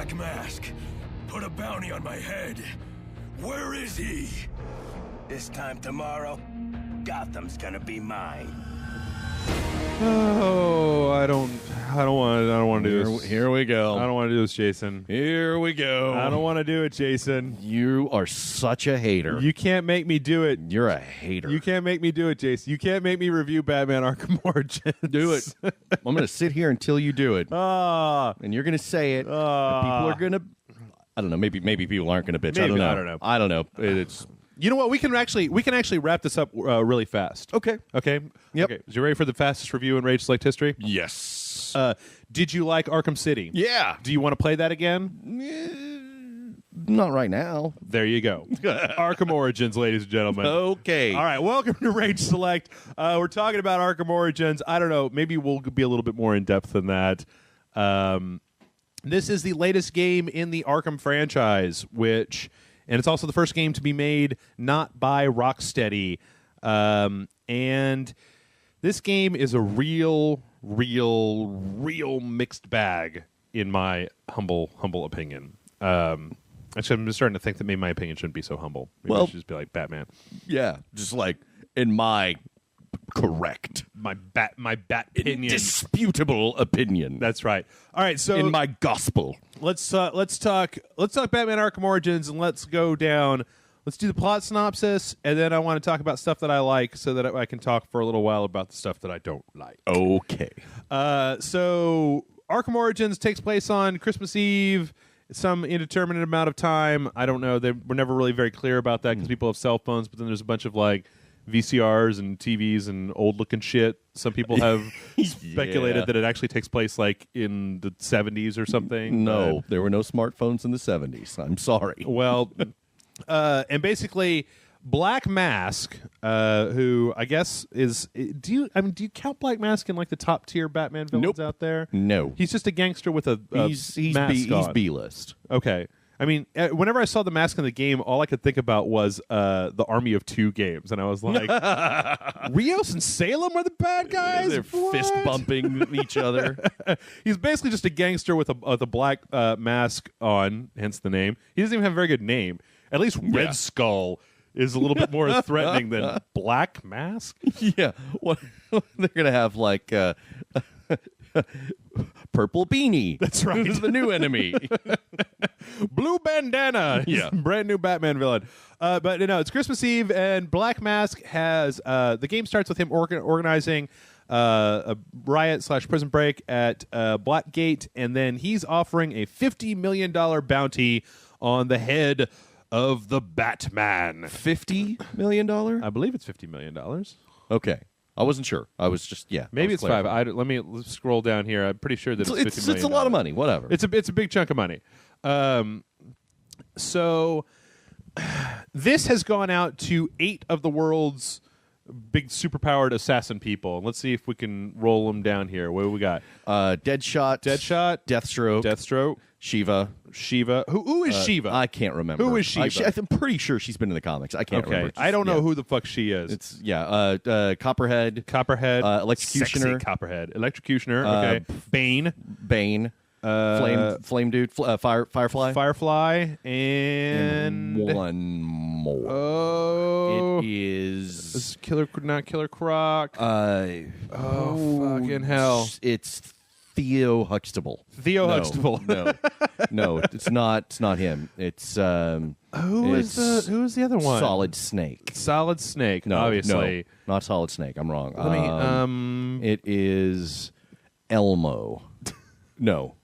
Black Mask put a bounty on my head. Where is he? This time tomorrow, Gotham's gonna be mine. Oh, I don't want to do this. Here we go. I don't want to do this, Jason. Here we go. I don't want to do it, Jason. You are such a hater. You can't make me do it. You're a hater. You can't make me do it, Jason. You can't make me review Batman Arkham Origins. do it. I'm going to sit here until you do it. And you're going to say it. And people are going to... I don't know. Maybe people aren't going to bitch. Maybe, I don't know. It's... You know what? We can actually wrap this up really fast. Okay. Okay? Yep. Okay. Is you ready for the fastest review in Rage Select history? Yes. Did you like Arkham City? Yeah. Do you want to play that again? Not right now. There you go. Arkham Origins, ladies and gentlemen. Okay. All right. Welcome to Rage Select. We're talking about Arkham Origins. I don't know. Maybe we'll be a little bit more in depth than that. This is the latest game in the Arkham franchise, and it's also the first game to be made not by Rocksteady. And this game is a real mixed bag, in my humble opinion. Actually, I'm just starting to think that maybe my opinion shouldn't be so humble. Maybe I should just be like Batman. Yeah, just like in my correct, my bat opinion, indisputable opinion. That's right. All right, so in my gospel, let's talk Batman Arkham Origins, and let's go down. Let's do the plot synopsis, and then I want to talk about stuff that I like, so that I can talk for a little while about the stuff that I don't like. Okay. So Arkham Origins takes place on Christmas Eve, some indeterminate amount of time. I don't know. They were never really very clear about that because people have cell phones, but then there's a bunch of like VCRs and TVs and old-looking shit. Some people have speculated that it actually takes place like in the 70s or something. No, there were no smartphones in the 70s. I'm sorry. Well, and basically, Black Mask, who I guess is do you count Black Mask in like the top tier Batman villains out there? No, he's just a gangster with a he's mask on. He's B-list. Okay. I mean, whenever I saw the mask in the game, all I could think about was the Army of Two games, and I was like, Rios and Salem are the bad guys? They're fist bumping each other. He's basically just a gangster with a black mask on, hence the name. He doesn't even have a very good name. At least Red Skull is a little bit more threatening than Black Mask. Yeah. What, they're going to have like... Purple Beanie. That's right. Who's the new enemy? Blue Bandana. Yeah. Brand new Batman villain. But no, it's Christmas Eve, and Black Mask has... the game starts with him organizing a riot/prison break at Blackgate, and then he's offering a $50 million bounty on the head of the Batman. $50 million? I believe it's $50 million. Okay. I wasn't sure. I was just, Maybe it's $5. Let's scroll down here. I'm pretty sure that it's $50 million. It's a lot of money. Whatever. It's a big chunk of money. So this has gone out to 8 of the world's big superpowered assassin people. Let's see if we can roll them down here. What do we got? Deadshot, Deathstroke, Shiva. Who is Shiva? I can't remember. Who is Shiva? I'm pretty sure she's been in the comics. I can't remember. I don't know who the fuck she is. It's Copperhead, Sexy Electrocutioner, Copperhead, Electrocutioner. Okay, Bane, Flame Dude, Firefly, and one more. Oh, it is not Killer Croc. Fucking hell! It's Theo Huxtable. Huxtable. No, it's not. It's not him. It's who is the other one? Solid Snake. Solid Snake. No, obviously, no, not Solid Snake. I'm wrong. Let me. It is Elmo. No.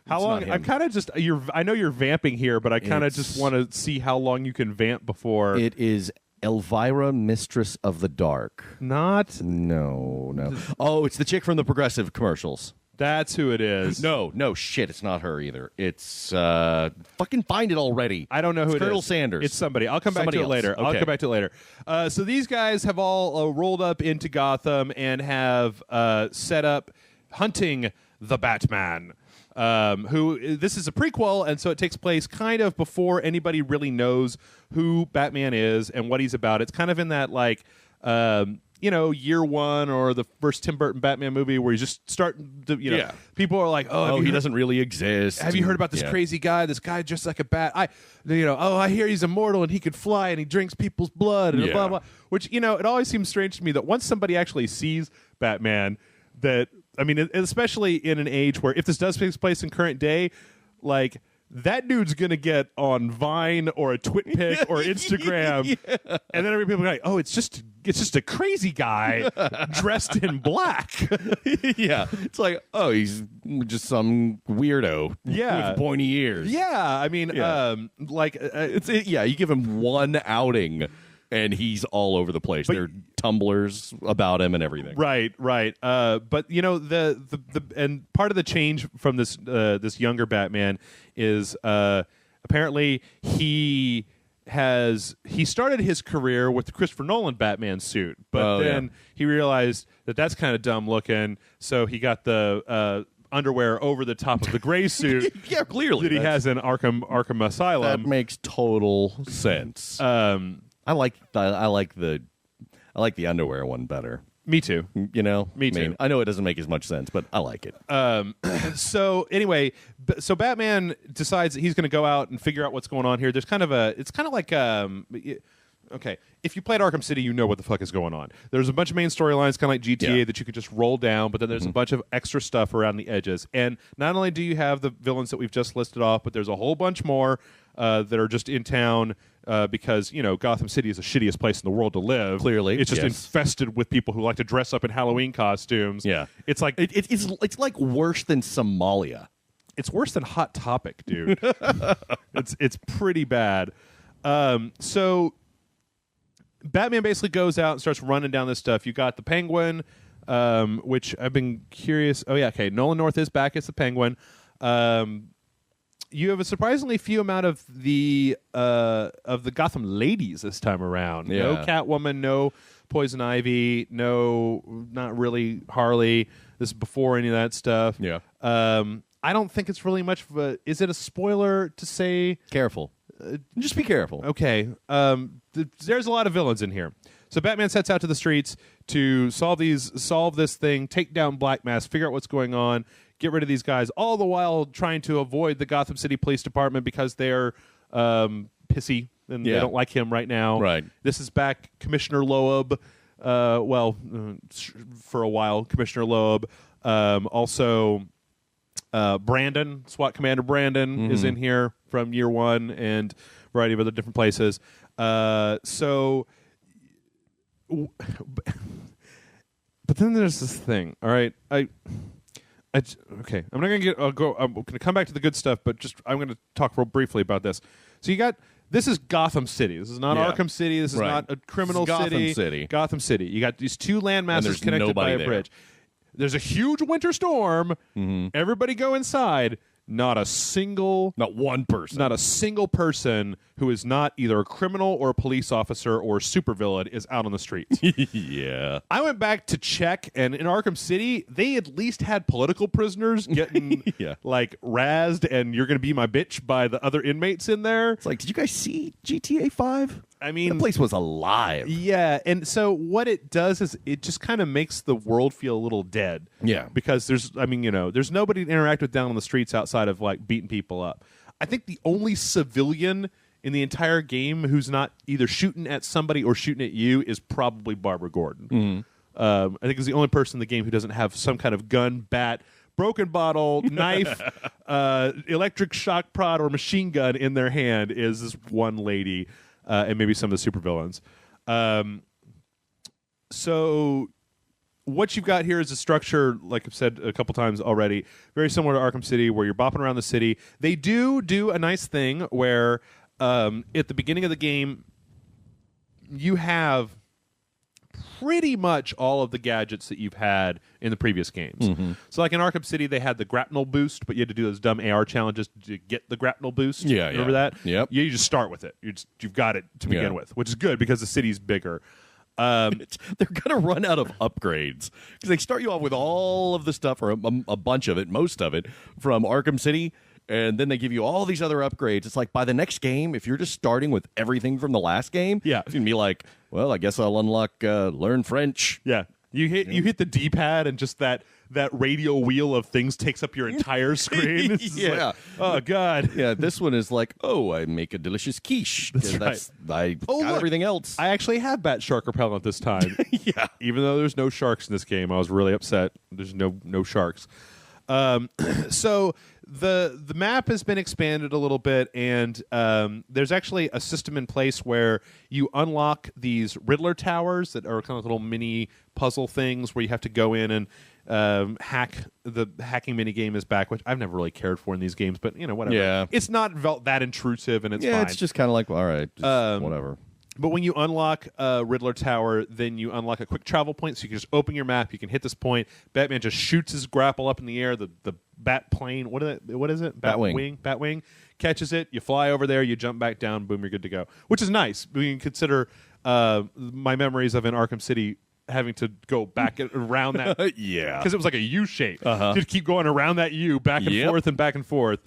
How long? I'm kind of just. I know you're vamping here, but I kind of just want to see how long you can vamp before. It is Elvira, Mistress of the Dark. Not. No. Oh, it's the chick from the Progressive commercials. That's who it is. No, shit, it's not her either. It's fucking find it already. I don't know who it is. Colonel Sanders. It's somebody. I'll come back to it later. Okay. I'll come back to it later. So these guys have all rolled up into Gotham and have set up hunting the Batman. Who this is a prequel, and so it takes place kind of before anybody really knows who Batman is and what he's about. It's kind of in that like year one or the first Tim Burton Batman movie where he's just starting to, people are like, oh, he doesn't really exist. Have you heard about this crazy guy? This guy just like a bat. I hear he's immortal and he could fly and he drinks people's blood and blah, blah. Which, it always seems strange to me that once somebody actually sees Batman, that, especially in an age where if this does take place in current day, like, that dude's gonna get on Vine or a TwitPic or Instagram, and then people are like, "Oh, it's just a crazy guy dressed in black." It's like, oh, he's just some weirdo with pointy ears. You give him one outing, and he's all over the place. There are tumblers about him and everything. Right. But the and part of the change from this younger Batman is apparently he started his career with the Christopher Nolan Batman suit, but then he realized that that's kind of dumb looking, so he got the underwear over the top of the gray suit. Clearly that he has in Arkham Asylum. That makes total sense. I like the underwear one better. Me too. Me too. I know it doesn't make as much sense, but I like it. So anyway, so Batman decides that he's going to go out and figure out what's going on here. There's it's kind of like okay, if you played Arkham City, you know what the fuck is going on. There's a bunch of main storylines, kind of like GTA, that you could just roll down, but then there's a bunch of extra stuff around the edges. And not only do you have the villains that we've just listed off, but there's a whole bunch more that are just in town because, Gotham City is the shittiest place in the world to live. Clearly. It's just infested with people who like to dress up in Halloween costumes. Yeah. It's like... It's like worse than Somalia. It's worse than Hot Topic, dude. It's pretty bad. So... Batman basically goes out and starts running down this stuff. You got the Penguin, which I've been curious. Oh yeah, okay. Nolan North is back as the Penguin. You have a surprisingly few amount of the Gotham ladies this time around. Yeah. No Catwoman, no Poison Ivy, no, not really Harley. This is before any of that stuff. Yeah. I don't think it's really much of a. Is it a spoiler to say? Careful. Just be careful. Okay. There's a lot of villains in here. So Batman sets out to the streets to solve this thing, take down Black Mask, figure out what's going on, get rid of these guys, all the while trying to avoid the Gotham City Police Department because they're pissy and they don't like him right now. Right. This is back Commissioner Loeb. For a while, Commissioner Loeb. Also... Brandon, SWAT Commander Brandon is in here from year one and a variety of other different places. But then there's this thing. All right, okay. I'm not gonna I'm gonna come back to the good stuff, but I'm gonna talk real briefly about this. So this is Gotham City. This is not Arkham City. This is not a criminal city. Gotham City. You got these two landmasses connected by a bridge. There's a huge winter storm. Everybody go inside. Not one single person who is not either a criminal or a police officer or a supervillain is out on the streets. Yeah. I went back to check, and in Arkham City, they at least had political prisoners getting razzed and you're going to be my bitch by the other inmates in there. It's like, did you guys see GTA 5? I mean, the place was alive. Yeah, and so what it does is it just kind of makes the world feel a little dead. Yeah. Because there's nobody to interact with down on the streets outside of like beating people up. I think the only civilian in the entire game who's not either shooting at somebody or shooting at you is probably Barbara Gordon. I think it's the only person in the game who doesn't have some kind of gun, bat, broken bottle, knife, electric shock prod, or machine gun in their hand is this one lady. And maybe some of the supervillains. So what you've got here is a structure, like I've said a couple times already, very similar to Arkham City, where you're bopping around the city. They do a nice thing where at the beginning of the game, you have pretty much all of the gadgets that you've had in the previous games. So like in Arkham City, they had the grapnel boost, but you had to do those dumb AR challenges to get the grapnel boost. Yeah, remember that? Yep. You just start with it. You've got it to begin with, which is good because the city's bigger. They're going to run out of upgrades because they start you off with all of the stuff, or a bunch of it, most of it, from Arkham City, And then they give you all these other upgrades. It's like by the next game, if you're just starting with everything from the last game, Yeah. it's going to be like, well, I guess I'll unlock learn French. Yeah. You hit the D-pad and just that radial wheel of things takes up your entire screen. It's just Yeah. like, oh, God. Yeah, this one is like, oh, I make a delicious quiche. That's I got look, everything else. I actually have bat shark repellent this time. Yeah. Even though there's no sharks in this game, I was really upset. There's no sharks. So the map has been expanded a little bit, and there's actually a system in place where you unlock these Riddler towers that are kind of little mini puzzle things where you have to go in and hack. The hacking mini game is back, which I've never really cared for in these games, but whatever. Yeah. It's not that intrusive, and it's yeah, fine. it's just kind of like, all right, just whatever. But when you unlock Riddler Tower, then you unlock a quick travel point, so you can just open your map. You can hit this point. Batman just shoots his grapple up in the air. The bat plane, what is it? Batwing catches it. You fly over there. You jump back down. Boom, you're good to go. Which is nice. We can consider my memories of in Arkham City having to go back around that. Yeah. Because it was like a U shape. To keep going around that U back and forth and back and forth.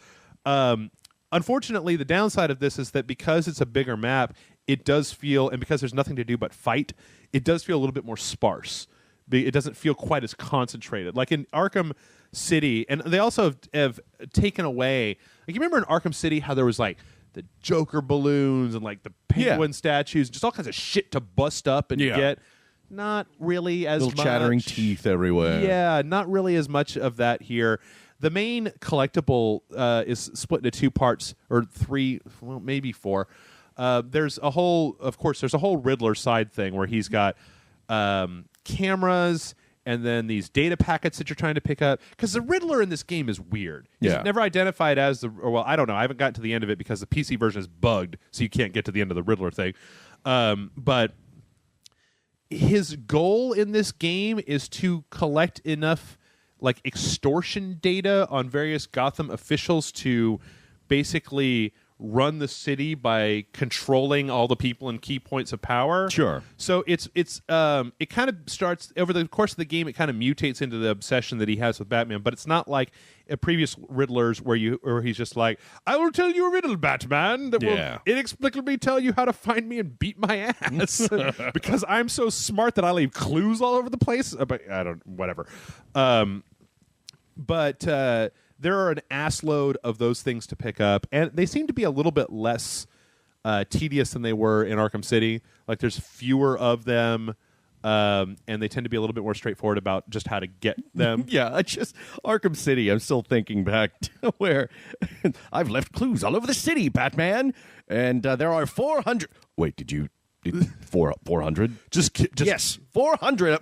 Unfortunately, the downside of this is that because it's a bigger map, it does feel, and because there's nothing to do but fight, it does feel a little bit more sparse. It doesn't feel quite as concentrated. Like in Arkham City, and they also have taken away, like you remember in Arkham City how there was like the Joker balloons and like the penguin statues, just all kinds of shit to bust up and get. Not really as little much. Chattering teeth everywhere. Yeah, not really as much of that here. The main collectible is split into two parts, or three, well, maybe four. There's a whole Riddler side thing where he's got cameras and then these data packets that you're trying to pick up. Because the Riddler in this game is weird. He's never identified as I don't know. I haven't gotten to the end of it because the PC version is bugged, so you can't get to the end of the Riddler thing. But his goal in this game is to collect enough like extortion data on various Gotham officials to basically run the city by controlling all the people in key points of power. Sure. So it kind of starts over the course of the game. It kind of mutates into the obsession that he has with Batman, but it's not like a previous Riddlers where he's just like, I will tell you a riddle, Batman, that will inexplicably tell you how to find me and beat my ass because I'm so smart that I leave clues all over the place. But whatever. But there are an assload of those things to pick up, and they seem to be a little bit less tedious than they were in Arkham City. Like there's fewer of them, and they tend to be a little bit more straightforward about just how to get them. Arkham City, I'm still thinking back to where I've left clues all over the city, Batman, and there are 400. Wait, did 400? Yes, 400.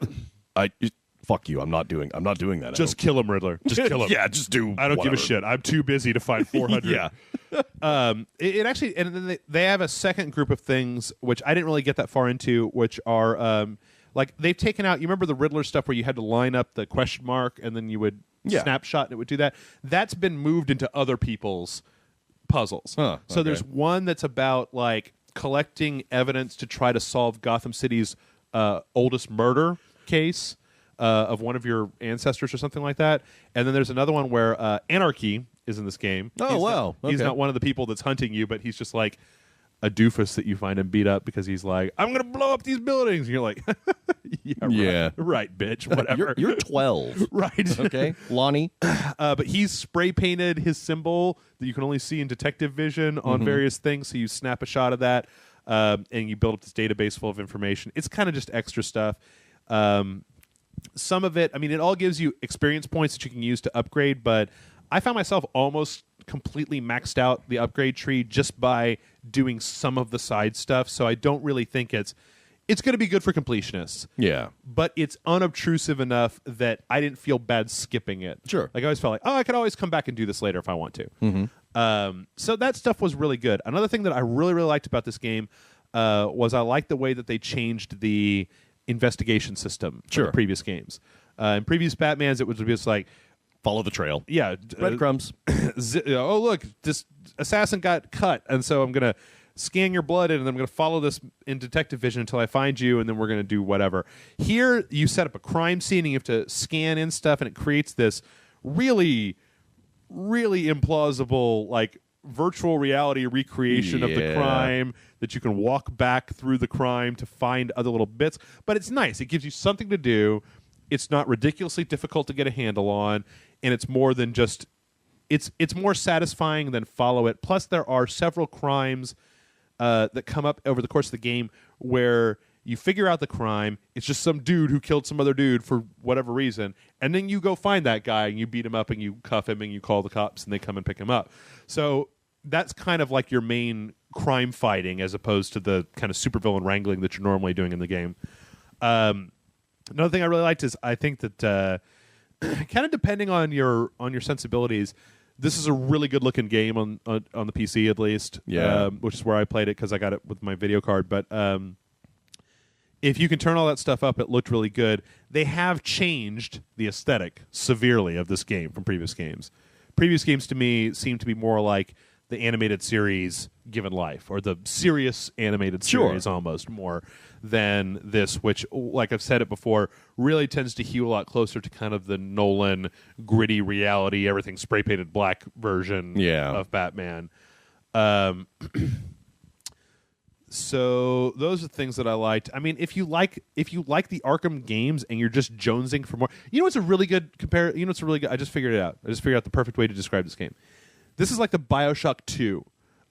Fuck you! I'm not doing that. Just kill him, Riddler. Just kill him. Yeah, just do. I don't give a shit. I'm too busy to find 400. It actually, and then they have a second group of things which I didn't really get that far into, which are like they've taken out. You remember the Riddler stuff where you had to line up the question mark and then you would snapshot and it would do that. That's been moved into other people's puzzles. So there's one that's about like collecting evidence to try to solve Gotham City's oldest murder case. Of one of your ancestors or something like that. And then there's another one where Anarchy is in this game. He's not one of the people that's hunting you, but he's just like a doofus that you find and beat up because he's like, I'm going to blow up these buildings. And you're like, right, bitch, whatever. You're 12. Right. Okay, Lonnie. But he's spray painted his symbol that you can only see in detective vision on various things. So you snap a shot of that and you build up this database full of information. It's kind of just extra stuff. Some of it, I mean, it all gives you experience points that you can use to upgrade, but I found myself almost completely maxed out the upgrade tree just by doing some of the side stuff, so I don't really think it's going to be good for completionists. Yeah. But it's unobtrusive enough that I didn't feel bad skipping it. Sure. Like I always felt like, I could always come back and do this later if I want to. So that stuff was really good. Another thing that I really, really liked about this game was I liked the way that they changed the investigation system from the previous games. In previous Batmans, it was just like follow the trail. Yeah, breadcrumbs. Oh, look, this assassin got cut, and so I'm gonna scan your blood in, and I'm gonna follow this in detective vision until I find you, and then we're gonna do whatever. Here, you set up a crime scene, and you have to scan in stuff, and it creates this really really implausible, like, virtual reality recreation of the crime that you can walk back through the crime to find other little bits. But it's nice. It gives you something to do. It's not ridiculously difficult to get a handle on, and it's more than just it's more satisfying than follow it. Plus, there are several crimes that come up over the course of the game where you figure out the crime. It's just some dude who killed some other dude for whatever reason, and then you go find that guy and you beat him up and you cuff him and you call the cops and they come and pick him up. So that's kind of like your main crime fighting, as opposed to the kind of supervillain wrangling that you're normally doing in the game. Another thing I really liked is I think that kind of depending on your sensibilities, this is a really good looking game on the PC at least. Yeah, which is where I played it because I got it with my video card. But if you can turn all that stuff up, it looked really good. They have changed the aesthetic severely of this game from previous games. Previous games to me seem to be more like the animated series given life, or the serious animated series almost, more than this, which, like I've said it before, really tends to hew a lot closer to kind of the Nolan gritty reality, everything spray painted black version of Batman. So those are things that I liked. I mean, if you like the Arkham games and you're just jonesing for more, you know what's a really good You know what's a really good? I just figured it out. I just figured out the perfect way to describe this game. This is like the BioShock 2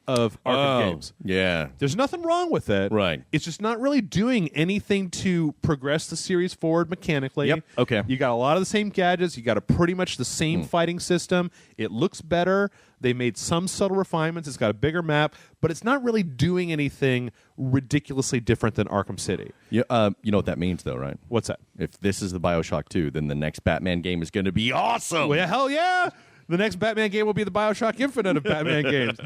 of Arkham games. Yeah. There's nothing wrong with it. Right. It's just not really doing anything to progress the series forward mechanically. Yep. Okay. You got a lot of the same gadgets. You got pretty much the same fighting system. It looks better. They made some subtle refinements. It's got a bigger map, but it's not really doing anything ridiculously different than Arkham City. You know what that means, though, right? What's that? If this is the BioShock 2, then the next Batman game is going to be awesome. Well, yeah, hell yeah! The next Batman game will be the BioShock Infinite of Batman games.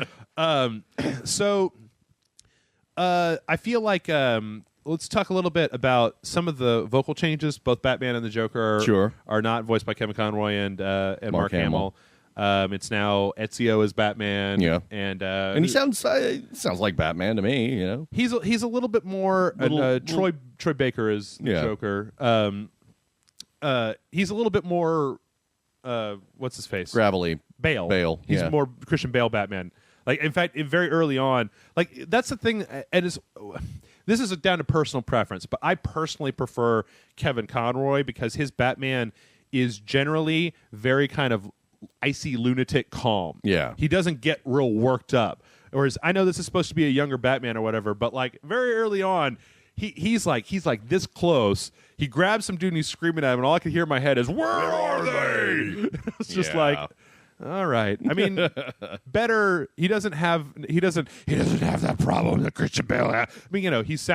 I feel like let's talk a little bit about some of the vocal changes. Both Batman and the Joker are not voiced by Kevin Conroy and Mark Hamill. It's now Ezio as Batman. And he sounds like Batman to me. You know, he's a little bit more. Troy Baker is the Joker. He's a little bit more. What's his face? Gravelly. Bale. He's more Christian Bale Batman. Like, in fact, very early on, like, that's the thing. And this is down to personal preference, but I personally prefer Kevin Conroy because his Batman is generally very kind of icy lunatic calm. Yeah. He doesn't get real worked up. Whereas I know this is supposed to be a younger Batman or whatever, but like very early on, he's like this close. He grabs some dude and he's screaming at him, and all I can hear in my head is, "Where are they?" It's just like, all right. I mean, better. He doesn't have that problem that Christian Bale has. I mean, you know, he's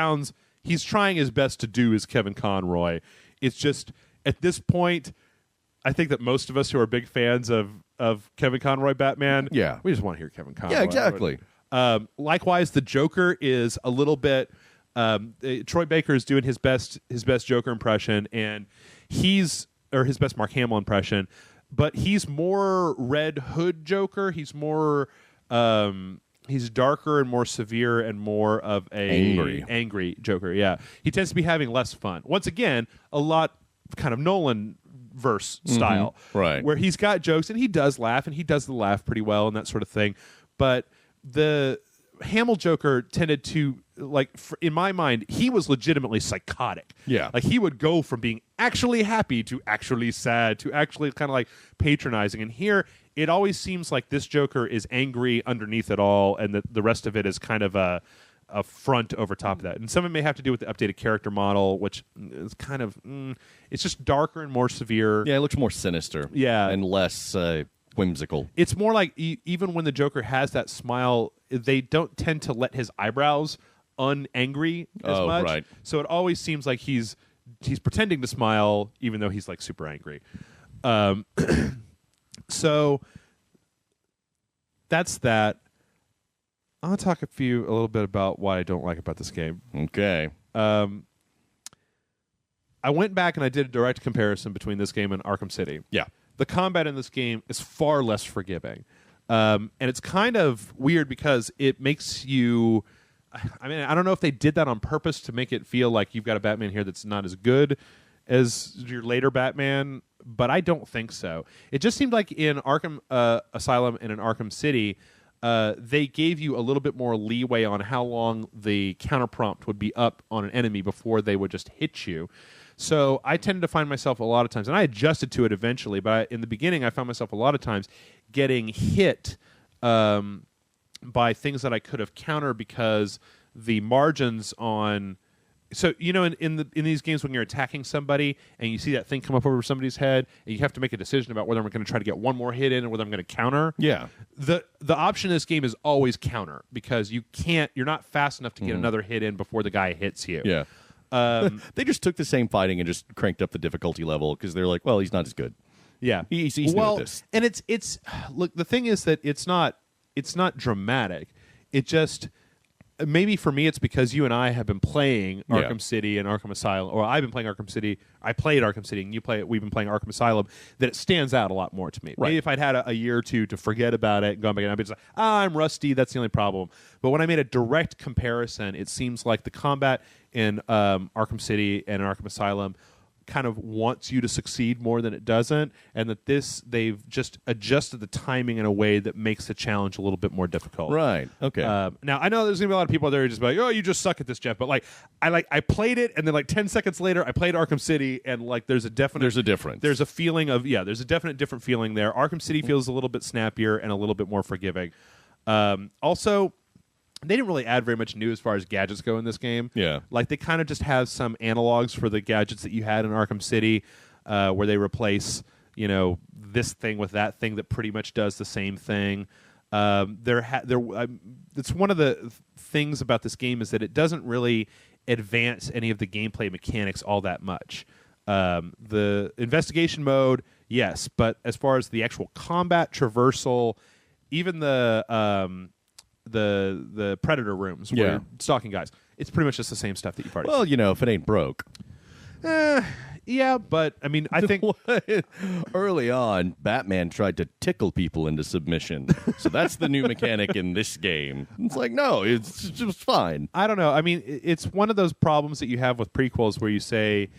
trying his best to do as Kevin Conroy. It's just at this point, I think that most of us who are big fans of Kevin Conroy Batman, we just want to hear Kevin Conroy. Yeah, exactly. Likewise, the Joker is a little bit. Troy Baker is doing his best Joker impression, and his best Mark Hamill impression, but he's more Red Hood Joker. He's more he's darker and more severe and more of a angry Joker. Yeah, he tends to be having less fun. Once again, a lot kind of Nolan verse style, right? Where he's got jokes and he does laugh and he does the laugh pretty well and that sort of thing, but the Hamill Joker tended to, like, in my mind, he was legitimately psychotic. Yeah. Like, he would go from being actually happy to actually sad to actually kind of like patronizing. And here, it always seems like this Joker is angry underneath it all, and the rest of it is kind of a front over top of that. And some of it may have to do with the updated character model, which is kind of, it's just darker and more severe. Yeah, it looks more sinister. Yeah. And less whimsical. It's more like even when the Joker has that smile, they don't tend to let his eyebrows unangry as much. Right. So it always seems like he's pretending to smile even though he's like super angry. So that's that. I'll talk a little bit about what I don't like about this game. Okay. I went back and I did a direct comparison between this game and Arkham City. Yeah. The combat in this game is far less forgiving. And it's kind of weird because it makes you... I mean, I don't know if they did that on purpose to make it feel like you've got a Batman here that's not as good as your later Batman, but I don't think so. It just seemed like in Arkham Asylum and in Arkham City, they gave you a little bit more leeway on how long the counter prompt would be up on an enemy before they would just hit you. So I tended to find myself a lot of times, and I adjusted to it eventually, but in the beginning I found myself a lot of times getting hit by things that I could have countered because the margins on... So, in these games when you're attacking somebody and you see that thing come up over somebody's head and you have to make a decision about whether I'm going to try to get one more hit in or whether I'm going to counter. Yeah. The option in this game is always counter because you're not fast enough to get another hit in before the guy hits you. Yeah. They just took the same fighting and just cranked up the difficulty level because they're like, well, he's not as good. Yeah. He's new at this. And it's look, the thing is that it's not dramatic. It just... Maybe for me it's because you and I have been playing Arkham City and Arkham Asylum, or I've been playing Arkham City. I played Arkham City, and we've been playing Arkham Asylum. That it stands out a lot more to me. Right. Maybe if I'd had a year or two to forget about it and gone back, and I'd be just like, I'm rusty. That's the only problem. But when I made a direct comparison, it seems like the combat in Arkham City and Arkham Asylum kind of wants you to succeed more than it doesn't, and that they've just adjusted the timing in a way that makes the challenge a little bit more difficult. Right. Okay. Now I know there's gonna be a lot of people there who just be like, "Oh, you just suck at this, Jeff." But I played it, and then 10 seconds later, I played Arkham City, and there's a difference. There's a feeling of there's a definite different feeling there. Arkham City feels a little bit snappier and a little bit more forgiving. Also, they didn't really add very much new as far as gadgets go in this game. Yeah. They kind of just have some analogs for the gadgets that you had in Arkham City, where they replace, this thing with that thing that pretty much does the same thing. It's one of the things about this game is that it doesn't really advance any of the gameplay mechanics all that much. The investigation mode, yes, but as far as the actual combat traversal, even the predator rooms where you're stalking guys, it's pretty much just the same stuff that you've already well, if it ain't broke. Yeah, but I mean, I think early on, Batman tried to tickle people into submission. So that's the new mechanic in this game. It's like, no, it's just fine. I don't know. I mean, it's one of those problems that you have with prequels where you say,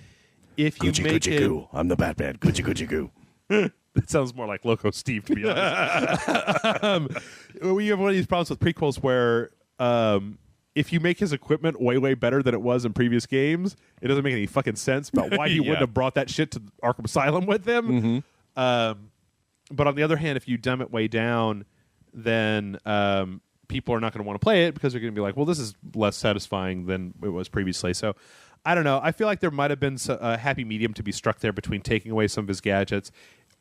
if you make it... Goo. I'm the Batman. Gucci goo. That sounds more like Loco Steve, to be honest. We have one of these problems with prequels where if you make his equipment way, way better than it was in previous games, it doesn't make any fucking sense about why he wouldn't have brought that shit to Arkham Asylum with him. Mm-hmm. But on the other hand, if you dumb it way down, then people are not going to want to play it because they're going to be like, well, this is less satisfying than it was previously. So I don't know. I feel like there might have been a happy medium to be struck there between taking away some of his gadgets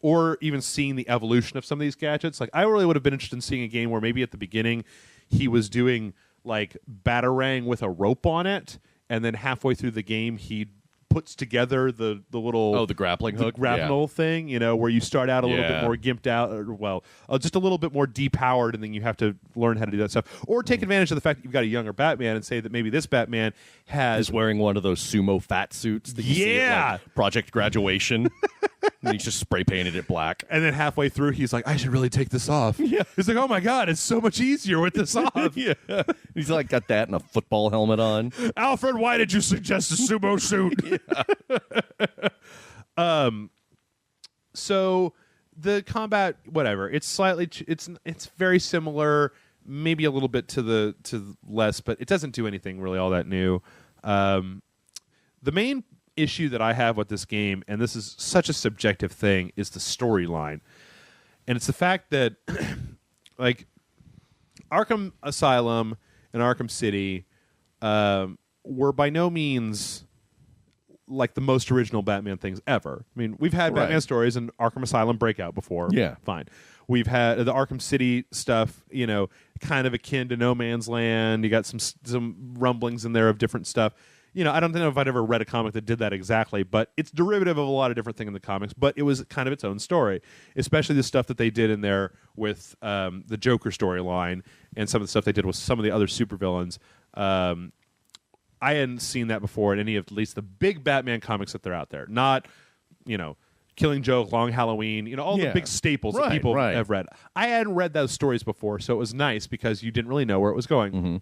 or even seeing the evolution of some of these gadgets. I really would have been interested in seeing a game where maybe at the beginning he was doing Batarang with a rope on it, and then halfway through the game he puts together the little the grappling hook grapnel thing, where you start out a little bit more gimped out, or just a little bit more depowered, and then you have to learn how to do that stuff, or take advantage of the fact that you've got a younger Batman and say that maybe this Batman is wearing one of those sumo fat suits that you see at Project Graduation. And he's just spray painted it black. And then halfway through, he's like, I should really take this off. Yeah. He's like, oh my God, it's so much easier with this off. Yeah. He's got that and a football helmet on. Alfred, why did you suggest a sumo suit? So the combat, whatever, it's slightly, it's very similar, maybe a little bit to less, but it doesn't do anything really all that new. The main issue that I have with this game, and this is such a subjective thing, is the storyline. And it's the fact that Arkham Asylum and Arkham City were by no means the most original Batman things ever. I mean, we've had Batman stories in Arkham Asylum Breakout before. Yeah. Fine. We've had the Arkham City stuff, kind of akin to No Man's Land. You got some rumblings in there of different stuff. I don't know if I'd ever read a comic that did that exactly, but it's derivative of a lot of different things in the comics, but it was kind of its own story, especially the stuff that they did in there with the Joker storyline and some of the stuff they did with some of the other supervillains. I hadn't seen that before in any of at least the big Batman comics that they're out there. Not, Killing Joke, Long Halloween, all the big staples that people have read. I hadn't read those stories before, so it was nice because you didn't really know where it was going. Mm-hmm.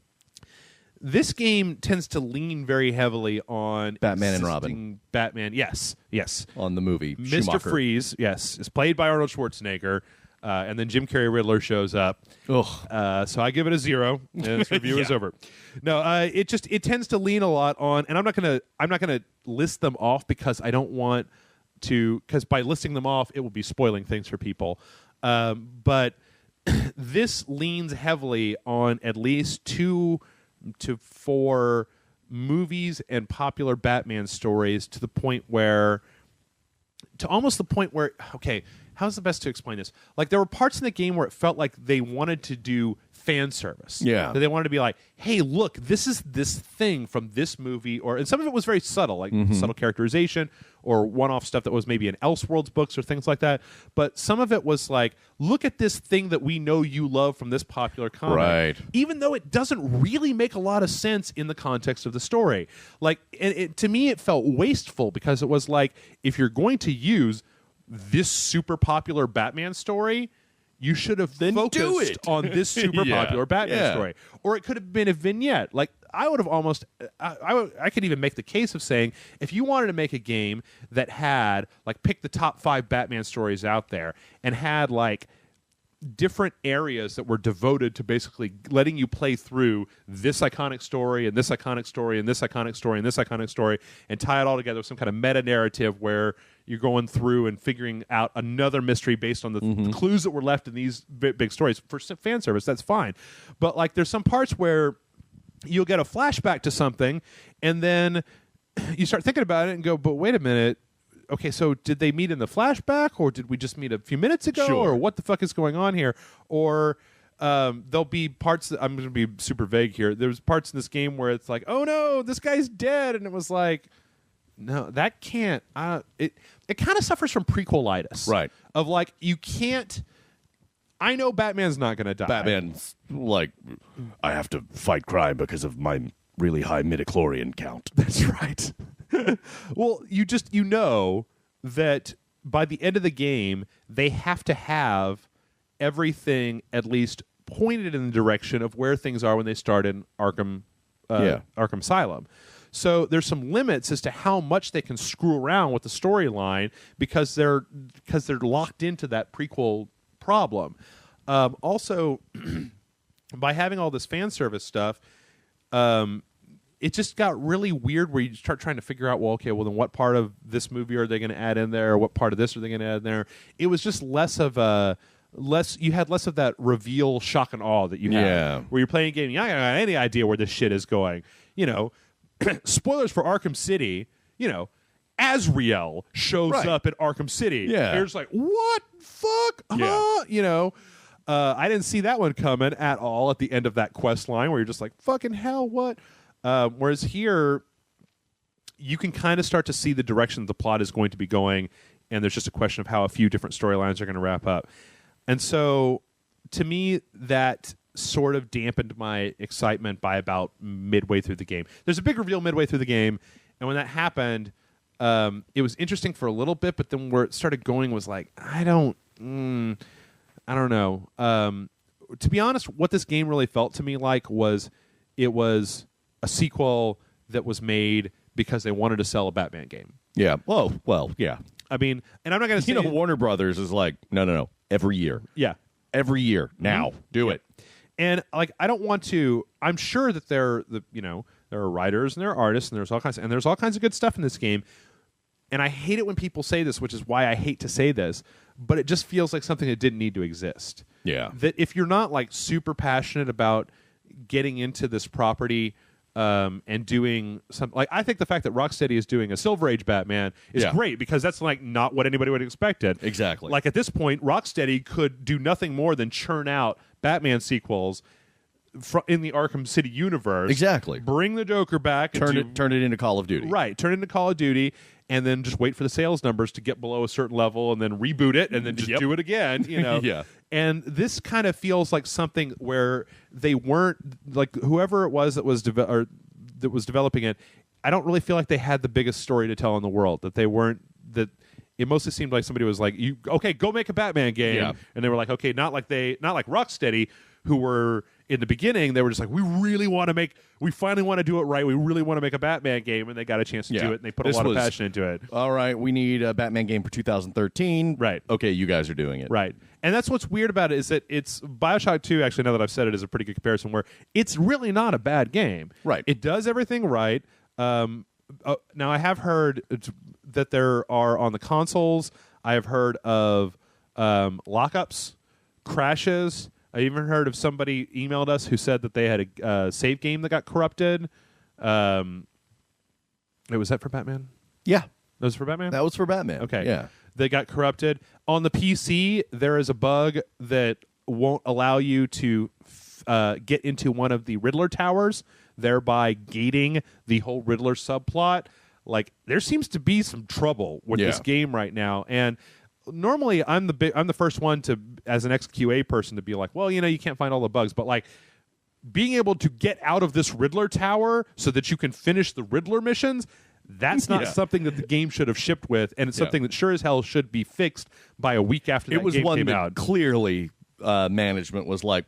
this game tends to lean very heavily on Batman and Robin. Batman, yes. On the movie. Mr. Schumacher. Freeze, yes, is played by Arnold Schwarzenegger. And then Jim Carrey Riddler shows up. Ugh. So I give it a 0. And this review is over. No, it tends to lean a lot on, and I'm not gonna list them off because I don't want to, because by listing them off it will be spoiling things for people. But this leans heavily on at least 2 to 4 movies and popular Batman stories to almost the point where, okay, how's the best to explain this? Like, there were parts in the game where it felt like they wanted to do fan service. Yeah. That they wanted to be like, hey, look, this is this thing from this movie, and some of it was very subtle, like subtle characterization or one-off stuff that was maybe in Elseworlds books or things like that. But some of it was like, look at this thing that we know you love from this popular comic. Right. Even though it doesn't really make a lot of sense in the context of the story. Like, to me, it felt wasteful because it was like, if you're going to use this super popular Batman story, you should have focused on this super popular Batman story. Or it could have been a vignette. Like, I would have almost, I could even make the case of saying, if you wanted to make a game that had, like, pick the top 5 Batman stories out there and had, like, different areas that were devoted to basically letting you play through this iconic story and this iconic story and this iconic story and this iconic story and tie it all together with some kind of meta narrative where you're going through and figuring out another mystery based on the clues that were left in these big stories. For fan service, that's fine. But, like, there's some parts where you'll get a flashback to something and then you start thinking about it and go, but wait a minute, okay, so did they meet in the flashback, or did we just meet a few minutes ago, or what the fuck is going on here? Or there'll be parts that, I'm going to be super vague here. There's parts in this game where it's like, oh no, this guy's dead, and it was like, no, that can't. It kind of suffers from prequelitis, right? Of like, you can't. I know Batman's not going to die. Batman's like, I have to fight crime because of my really high midichlorian count. That's right. Well, you know that by the end of the game, they have to have everything at least pointed in the direction of where things are when they start in Arkham Asylum. So there's some limits as to how much they can screw around with the storyline because they're locked into that prequel problem. Also, by having all this fan service stuff, it just got really weird where you start trying to figure out, well, okay, well, then what part of this movie are they going to add in there? Or what part of this are they going to add in there? It was just you had less of that reveal shock and awe that you had where you're playing a game. You're not going to have any idea where this shit is going. You know, spoilers for Arkham City, you know, Azrael shows up at Arkham City. Yeah. And you're just like, what? Fuck? Huh? You know? I didn't see that one coming at all at the end of that quest line where you're just like, fucking hell, what? Whereas here, you can kind of start to see the direction the plot is going to be going, and there's just a question of how a few different storylines are going to wrap up. And so, to me, that sort of dampened my excitement by about midway through the game. There's a big reveal midway through the game, and when that happened, it was interesting for a little bit, but then where it started going was like, I don't know. To be honest, what this game really felt to me like was it was a sequel that was made because they wanted to sell a Batman game. Yeah. Well, yeah. I mean, and I'm not going to say... You know, Warner Brothers is like, no. Every year. Yeah. Every year. Now. Do it. And, like, I don't want to... I'm sure that there are writers and there are artists and there's all kinds of good stuff in this game. And I hate it when people say this, which is why I hate to say this, but it just feels like something that didn't need to exist. Yeah. That if you're not, like, super passionate about getting into this property... and doing something like, I think the fact that Rocksteady is doing a Silver Age Batman is great because that's like not what anybody would have expected. Exactly. Like at this point, Rocksteady could do nothing more than churn out Batman sequels in the Arkham City universe. Exactly. Bring the Joker back. Turn it into Call of Duty. Right. Turn it into Call of Duty, and then just wait for the sales numbers to get below a certain level, and then reboot it, and then just do it again. You know. Yeah. And this kind of feels like something where they weren't like whoever it was that was developing it. I don't really feel like they had the biggest story to tell in the world. That they weren't that. It mostly seemed like somebody was like, go make a Batman game," and they were like, "Okay, not like Rocksteady, who were in the beginning, they were just like, we finally want to do it right. We really want to make a Batman game, and they got a chance to do it, and they put a lot of passion into it. All right, we need a Batman game for 2013. Right. Okay, you guys are doing it. Right. And that's what's weird about it is that it's Bioshock 2, actually, now that I've said it, is a pretty good comparison, where it's really not a bad game. Right. It does everything right. Now, I have heard that there are, on the consoles, I have heard of lockups, crashes. I even heard of somebody emailed us who said that they had a save game that got corrupted. Was that for Batman? Yeah. That was for Batman? That was for Batman. Okay. Yeah. They got corrupted. On the PC, there is a bug that won't allow you to get into one of the Riddler towers, thereby gating the whole Riddler subplot. Like, there seems to be some trouble with this game right now, and normally I'm the first one to, as an XQA person, to be like, well, you can't find all the bugs, but like being able to get out of this Riddler tower so that you can finish the Riddler missions, that's not something that the game should have shipped with, and it's something that sure as hell should be fixed by a week after that game came out. It was one that clearly management was like,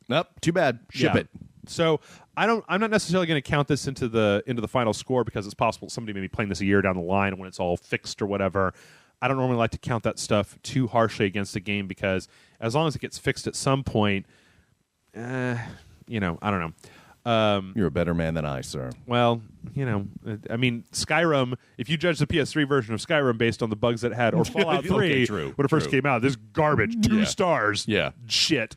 nope, too bad, ship it. So I'm not necessarily going to count this into the final score, because it's possible somebody may be playing this a year down the line when it's all fixed or whatever. I don't normally like to count that stuff too harshly against a game, because as long as it gets fixed at some point, I don't know. You're a better man than I, sir. Well, I mean, Skyrim, if you judge the PS3 version of Skyrim based on the bugs that it had, or Fallout 3 when it first came out, this garbage, 2 stars. Yeah. Shit.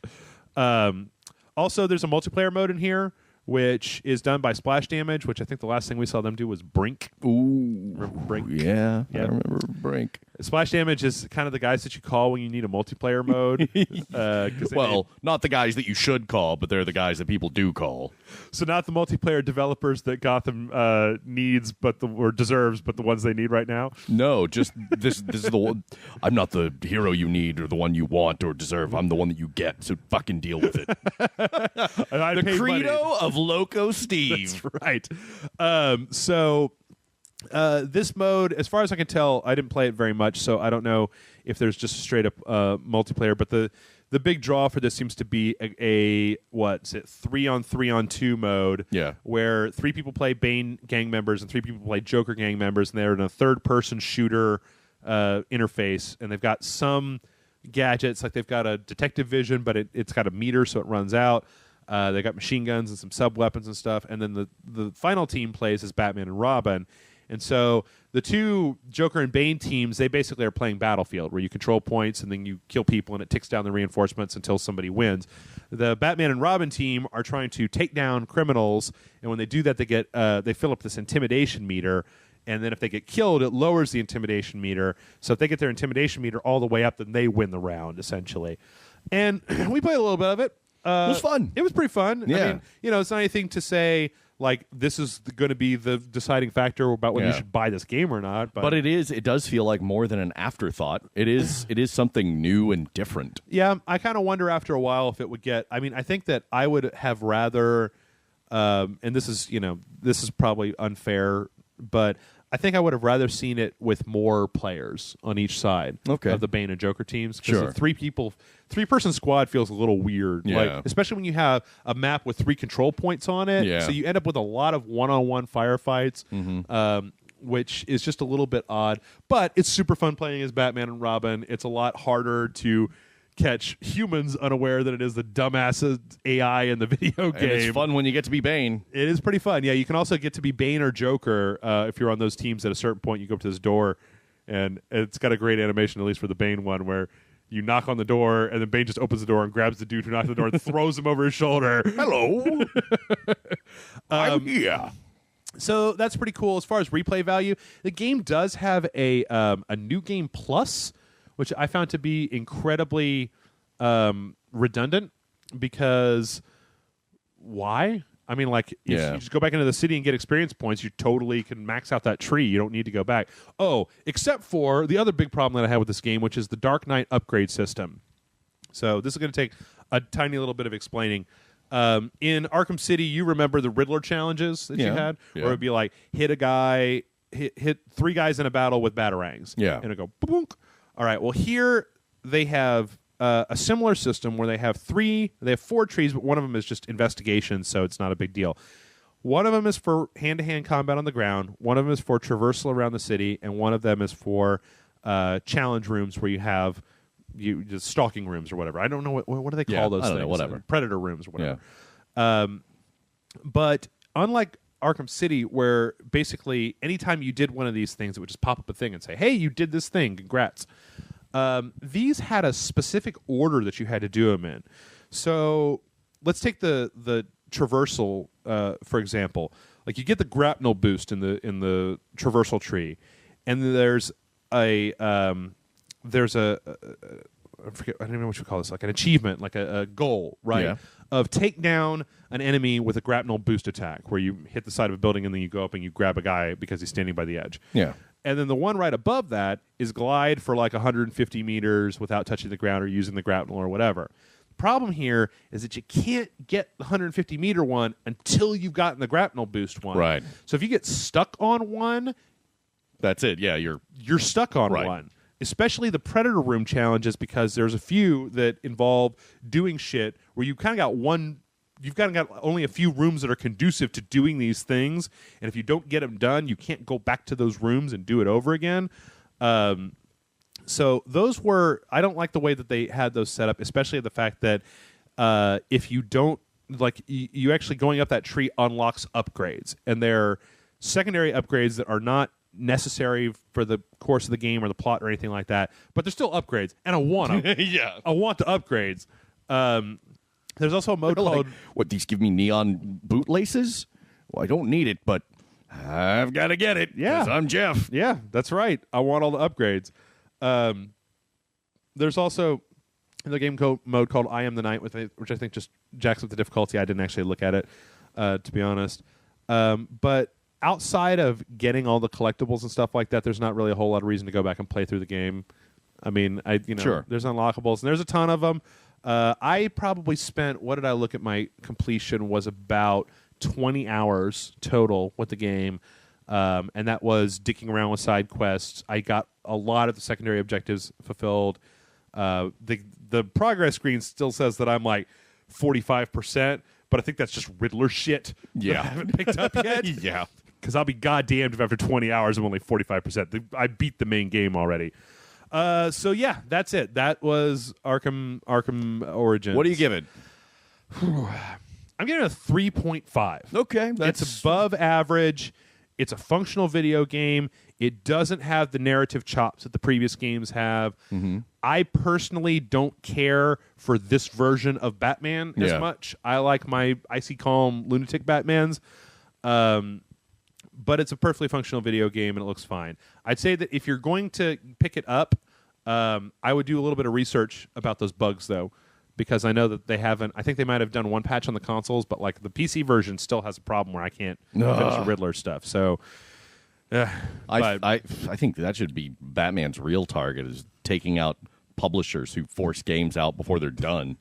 Also, there's a multiplayer mode in here, which is done by Splash Damage, which I think the last thing we saw them do was Brink. Ooh. Remember Brink? Yeah, I remember Brink. Splash Damage is kind of the guys that you call when you need a multiplayer mode. Not the guys that you should call, but they're the guys that people do call. So not the multiplayer developers that Gotham needs, or deserves, but the ones they need right now? No, just this is the one. I'm not the hero you need or the one you want or deserve. I'm the one that you get, so fucking deal with it. The credo of Loco Steve. That's right. This mode, as far as I can tell, I didn't play it very much, so I don't know if there's just a straight up multiplayer. But the big draw for this seems to be a 3-on-3-on-2 mode. Yeah, where 3 people play Bane gang members and 3 people play Joker gang members, and they're in a third-person shooter interface, and they've got some gadgets, like they've got a detective vision, but it's got a meter, so it runs out. They got machine guns and some sub-weapons and stuff. And then the final team plays as Batman and Robin. And so the 2 Joker and Bane teams, they basically are playing Battlefield, where you control points and then you kill people and it ticks down the reinforcements until somebody wins. The Batman and Robin team are trying to take down criminals, and when they do that, they fill up this intimidation meter. And then if they get killed, it lowers the intimidation meter. So if they get their intimidation meter all the way up, then they win the round, essentially. And we played a little bit of it. It was fun. It was pretty fun. Yeah. I mean, it's not anything to say like this is going to be the deciding factor about whether you should buy this game or not. But it does feel like more than an afterthought. It is something new and different. Yeah, I kind of wonder after a while if it would get. I mean, I think that I would have rather, and this is probably unfair, but I think I would have rather seen it with more players on each side of the Bane and Joker teams. Because the 3-person squad feels a little weird. Yeah. Like, especially when you have a map with 3 control points on it. Yeah. So you end up with a lot of one-on-one firefights, which is just a little bit odd. But it's super fun playing as Batman and Robin. It's a lot harder to catch humans unaware that it is the dumbass AI in the video game. And it's fun when you get to be Bane. It is pretty fun. Yeah, you can also get to be Bane or Joker if you're on those teams. At a certain point, you go up to this door, and it's got a great animation, at least for the Bane one, where you knock on the door, and then Bane just opens the door and grabs the dude who knocked on the door and throws him over his shoulder. Hello. I'm here. So that's pretty cool. As far as replay value, the game does have a new game plus, which I found to be incredibly redundant, because why? I mean, like, if you just go back into the city and get experience points, you totally can max out that tree. You don't need to go back. Oh, except for the other big problem that I have with this game, which is the Dark Knight upgrade system. So this is going to take a tiny little bit of explaining. In Arkham City, you remember the Riddler challenges that you had? Yeah. Or it would be like, hit a guy, hit 3 guys in a battle with batarangs. Yeah. And it'd go, boom. All right, well, here they have a similar system where they have four trees, but one of them is just investigation, so it's not a big deal. One of them is for hand-to-hand combat on the ground, one of them is for traversal around the city, and one of them is for challenge rooms where you have just stalking rooms or whatever. I don't know what do they call those things? Whatever. Predator rooms or whatever. Yeah. But unlike Arkham City, where basically anytime you did one of these things, it would just pop up a thing and say, hey, you did this thing, congrats. These had a specific order that you had to do them in. So let's take the traversal, for example. Like you get the grapnel boost in the traversal tree, and there's I forget, I don't even know what you call this, like an achievement, like a goal, right? Yeah. Of take down an enemy with a grapnel boost attack, where you hit the side of a building and then you go up and you grab a guy because he's standing by the edge. Yeah. And then the one right above that is glide for like 150 meters without touching the ground or using the grapnel or whatever. Problem here is that you can't get the 150-meter one until you've gotten the grapnel boost one. Right. So if you get stuck on one, that's it. Yeah, you're stuck on one. Especially the Predator Room challenges, because there's a few that involve doing shit where you kind of got one. You've kind of got only a few rooms that are conducive to doing these things, and if you don't get them done, you can't go back to those rooms and do it over again. So those were, I don't like the way that they had those set up, especially the fact that if you don't, like, you actually going up that tree unlocks upgrades, and they're secondary upgrades that are not necessary for the course of the game or the plot or anything like that, but they're still upgrades, and I want them. Yeah. I want the upgrades. There's also a mode called... what, these give me neon bootlaces? Well, I don't need it, but I've got to get it. Yeah. 'Cause I'm Jeff. Yeah, that's right. I want all the upgrades. There's also the game mode called I Am the Night, which I think just jacks up the difficulty. I didn't actually look at it, to be honest. But outside of getting all the collectibles and stuff like that, there's not really a whole lot of reason to go back and play through the game. I mean, Sure. There's unlockables, and there's a ton of them. I probably spent, what did I look at my completion, was about 20 hours total with the game, and that was dicking around with side quests. I got a lot of the secondary objectives fulfilled. The progress screen still says that I'm like 45%, but I think that's just Riddler shit that I haven't picked up yet. Yeah. Because I'll be goddamned if after 20 hours I'm only 45%. I beat the main game already. So yeah, that's it. That was Arkham Origins. What do you give it? I'm giving it a 3.5. Okay. It's above average. It's a functional video game. It doesn't have the narrative chops that the previous games have. Mm-hmm. I personally don't care for this version of Batman as much. I like my icy calm lunatic Batmans. But it's a perfectly functional video game, and it looks fine. I'd say that if you're going to pick it up, I would do a little bit of research about those bugs, though, because I know that they haven't. I think they might have done one patch on the consoles, but like the PC version still has a problem where I can't finish the Riddler stuff. So, I think that should be Batman's real target, is taking out publishers who force games out before they're done.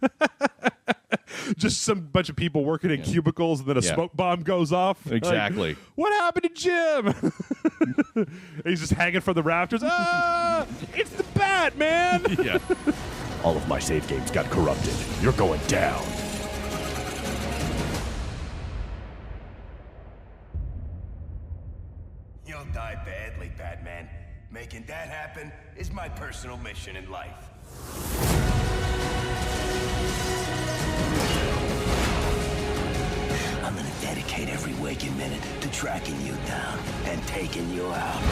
Just some bunch of people working in cubicles, and then a smoke bomb goes off. Exactly. Like, what happened to Jim? He's just hanging from the rafters. Ah, it's the Batman. Yeah. All of my save games got corrupted. You're going down. You'll die badly, Batman. Making that happen is my personal mission in life. I'm gonna dedicate every waking minute to tracking you down and taking you out.